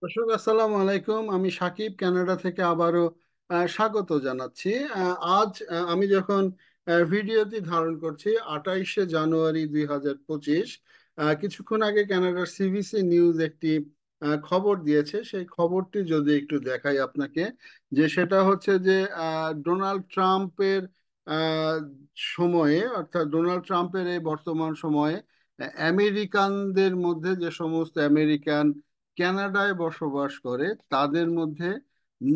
দর্শক আসসালামু আলাইকুম। আমি সাকিব কানাডা থেকে আবারও স্বাগত জানাচ্ছি। আজ আমি যখন ভিডিওটি ধারণ করছি 28শে জানুয়ারি 2025, কিছুক্ষণ আগে কানাডার সিবিসি নিউজ একটি খবর দিয়েছে। সেই খবরটি যদি একটু দেখাই আপনাকে, যে সেটা হচ্ছে যে ডোনাল্ড ট্রাম্পের আহ, সময়ে, অর্থাৎ ডোনাল্ড ট্রাম্পের এই বর্তমান সময়ে আমেরিকানদের মধ্যে, যে সমস্ত আমেরিকান কানাডায় বসবাস করে, তাদের মধ্যে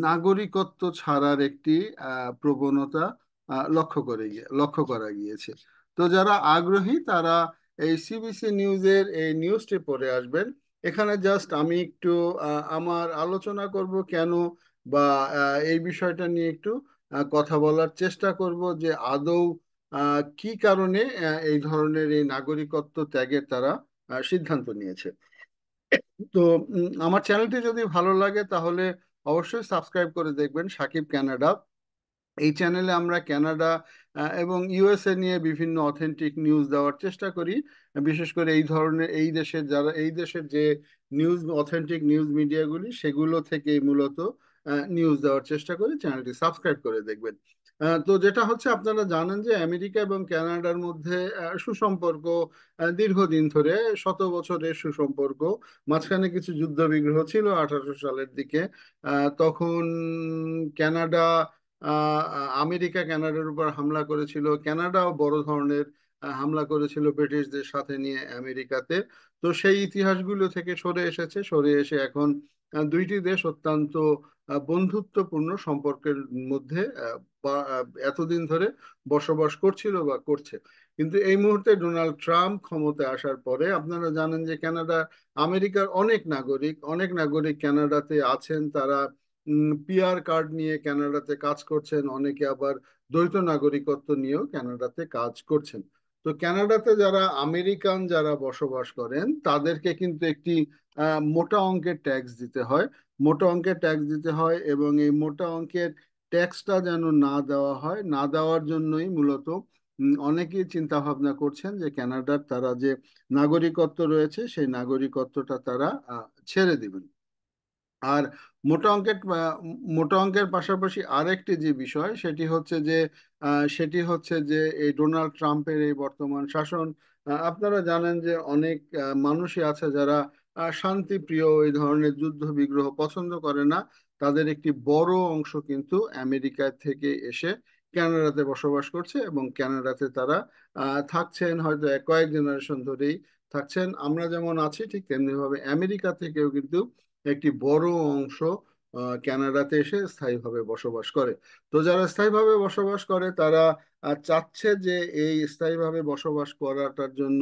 নাগরিকত্ব ছাড়ার একটি প্রবণতা লক্ষ্য করা গিয়েছে। তো যারা আগ্রহী তারা এই সিবিসি নিউজের এই নিউজটি পড়ে আসবেন। এখানে জাস্ট আমি একটু আমার আলোচনা করব কেন, বা এই বিষয়টা নিয়ে একটু কথা বলার চেষ্টা করব যে আদৌ কি কারণে এই ধরনের এই নাগরিকত্ব ত্যাগের তারা সিদ্ধান্ত নিয়েছে। তো আমার চ্যানেলটি যদি ভালো লাগে তাহলে অবশ্যই সাবস্ক্রাইব করে দেখবেন, সাকিব কানাডা। এই চ্যানেলে আমরা কানাডা এবং ইউএসএ নিয়ে বিভিন্ন অথেন্টিক নিউজ দেওয়ার চেষ্টা করি। বিশেষ করে এই ধরনের এই দেশের যে অথেন্টিক নিউজ মিডিয়াগুলি, সেগুলো থেকে মূলত নিউজ দেওয়ার চেষ্টা করি। চ্যানেলটি সাবস্ক্রাইব করে দেখবেন। তো যেটা হচ্ছে, আপনারা জানেন যে আমেরিকা এবং কানাডার মধ্যে সুসম্পর্ক দীর্ঘদিন ধরে, শত বছরের সুসম্পর্ক। মাঝখানে কিছু যুদ্ধ বিগ্রহ ছিল 1800 সালের দিকে। তখন কানাডা আমেরিকা কানাডার উপর হামলা করেছিল, কানাডাও বড় ধরনের হামলা করেছিল ব্রিটিশদের সাথে নিয়ে আমেরিকাতে। তো সেই ইতিহাসগুলো থেকে সরে এসে এখন দুইটি দেশ অত্যন্ত বন্ধুত্বপূর্ণ সম্পর্কের মধ্যে এতদিন ধরে বসবাস করছিল বা করছে। কিন্তু এই মুহূর্তে ডোনাল্ড ট্রাম্প ক্ষমতায় আসার পরে আপনারা জানেন যে আমেরিকার অনেক নাগরিক কানাডাতে আছেন। তারা পিআর কার্ড নিয়ে কানাডাতে কাজ করছেন, অনেকে আবার দ্বৈত নাগরিকত্ব নিয়েও কানাডাতে কাজ করছেন। তো কানাডাতে যারা আমেরিকান যারা বসবাস করেন, তাদেরকে কিন্তু একটি মোটা অঙ্কের ট্যাক্স দিতে হয়। এবং এই মোটা অঙ্কের ট্যাক্সটা যেন না দেওয়া হয়, না দেওয়ার জন্যই মূলত অনেকেই চিন্তা ভাবনা করছেন যে কানাডার তারা যে নাগরিকত্ব রয়েছে সেই নাগরিকত্বটা তারা ছেড়ে দিবেন। আর মোটা অঙ্কের পাশাপাশি আরেকটি যে বিষয়, সেটি হচ্ছে যে এই ডোনাল্ড ট্রাম্পের এই বর্তমান শাসন। আপনারা জানেন যে অনেক মানুষই আছে যারা শান্তিপ্রিয়, এই ধরনের যুদ্ধ বিগ্রহ পছন্দ করে না। তাদের একটি বড় অংশ কিন্তু আমেরিকা থেকে এসে কানাডাতে বসবাস করছে, এবং কানাডাতে তারা থাকছেন, হয়তো কয়েক জেনারেশন ধরেই থাকছেন। আমরা যেমন আছি ঠিক তেমনিভাবে আমেরিকা থেকেও কিন্তু একটি বড় অংশ কানাডাতে এসে স্থায়ীভাবে বসবাস করে। তো যারা স্থায়ীভাবে বসবাস করে তারা চাচ্ছে যে এই স্থায়ীভাবে বসবাস করাটার জন্য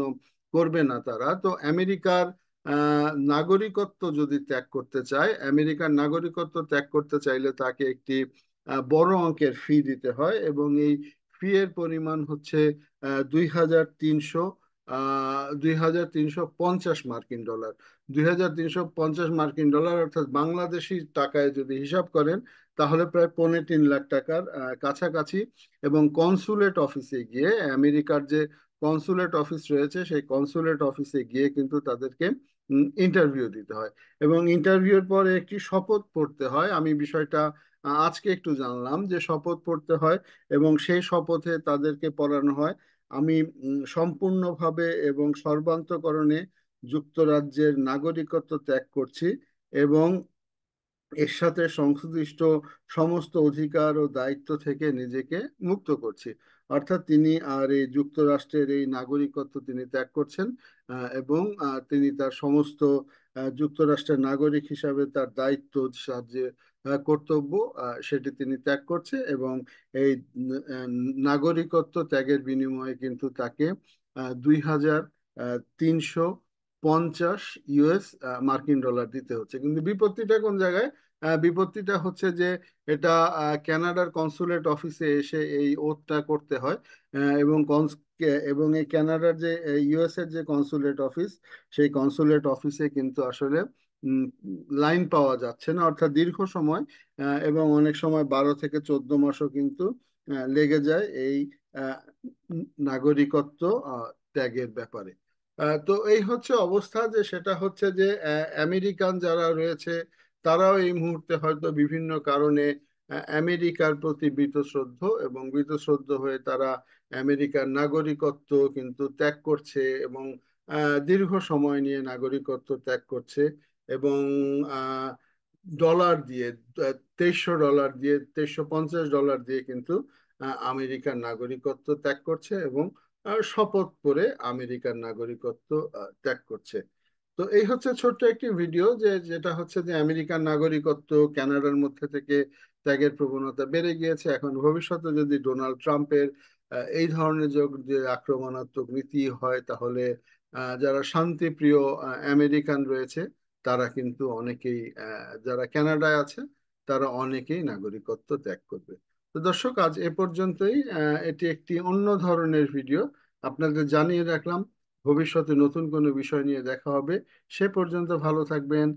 করবে না তারা। তো নাগরিকত্ব যদি ত্যাগ করতে চায়, আমেরিকার নাগরিকত্ব ত্যাগ করতে চাইলে তাকে একটি বড় অঙ্কের ফি দিতে হয়, এবং এই ফি এর পরিমাণ হচ্ছে 2350 মার্কিন ডলার। 2350 মার্কিন ডলার অর্থাৎ বাংলাদেশি টাকায় যদি হিসাব করেন, তাহলে প্রায় 3.25 লাখ টাকার কাছাকাছি। এবং কনসুলেট অফিসে গিয়ে, আমেরিকার যে কনসুলেট অফিস রয়েছে, সেই কনসুলেট অফিসে গিয়ে কিন্তু তাদেরকে ইন্টারভিউ দিতে হয়, এবং ইন্টারভিউর পরে একটি শপথ পড়তে হয়। আমি বিষয়টা আজকে একটু জানলাম যে শপথ পড়তে হয়, এবং সেই শপথে তাদেরকে পড়ানো হয়, আমি সম্পূর্ণভাবে এবং সর্বান্তকরণে যুক্তরাজ্যের নাগরিকত্ব ত্যাগ করছি, এবং এর সাথে সংশ্লিষ্ট সমস্ত অধিকার ও দায়িত্ব থেকে নিজেকে মুক্ত করছি। অর্থাৎ তিনি আর এই যুক্তরাষ্ট্রের এই নাগরিকত্ব তিনি ত্যাগ করছেন, এবং তিনি তার সমস্ত যুক্তরাষ্ট্রের নাগরিক হিসাবে তার দায়িত্ব, যে কর্তব্য, সেটি তিনি ত্যাগ করছে। এবং এই আহ, নাগরিকত্ব ত্যাগের বিনিময়ে কিন্তু তাকে 2350 মার্কিন ডলার দিতে হচ্ছে। কিন্তু বিপত্তিটা কোন জায়গায়? বিপত্তিটা হচ্ছে যে এটা কানাডার কনসুলেট অফিসে এসে এই ওথটা করতে হয়। এবং এবং এই কানাডার যে ইউএস এর যে কনসুলেট অফিস, সেই কনসুলেট অফিসে কিন্তু আসলে লাইন পাওয়া যাচ্ছে না, অর্থাৎ দীর্ঘ সময়, এবং অনেক সময় 12 থেকে 14 মাসও কিন্তু লেগে যায় এই আহ, নাগরিকত্ব ত্যাগের ব্যাপারে। তো এই হচ্ছে অবস্থা, যে সেটা হচ্ছে যে আমেরিকান যারা রয়েছে তারাও এই মুহূর্তে হয়তো বিভিন্ন কারণে আমেরিকার প্রতি বীতশ্রদ্ধ, এবং বীতশ্রদ্ধ হয়ে তারা আমেরিকার নাগরিকত্ব কিন্তু ত্যাগ করছে, এবং দীর্ঘ সময় নিয়ে নাগরিকত্ব ত্যাগ করছে, এবং আহ, ডলার দিয়ে, $2300 দিয়ে, $2350 দিয়ে কিন্তু আমেরিকার নাগরিকত্ব ত্যাগ করছে, এবং শপথ করে আমেরিকার নাগরিকত্ব ত্যাগ করছে। তো এই হচ্ছে ছোট্ট একটি ভিডিও, যেটা হচ্ছে যে আমেরিকান নাগরিকত্ব কানাডার মধ্যে থেকে ত্যাগের প্রবণতা বেড়ে গিয়েছে। এখন ভবিষ্যতে যদি ডোনাল্ড ট্রাম্পের এই ধরনের যে আক্রমণাত্মক নীতি হয়, তাহলে যারা শান্তিপ্রিয় আমেরিকান রয়েছে তারা কিন্তু অনেকেই, যারা কানাডায় আছে তারা অনেকেই নাগরিকত্ব ত্যাগ করবে। তো দর্শক, আজ এ পর্যন্তই। এটি একটি অন্য ধরনের ভিডিও, আপনাদের জানিয়ে রাখলাম। ভবিষ্যতে নতুন কোনো বিষয় নিয়ে দেখা হবে। সে পর্যন্ত ভালো থাকবেন।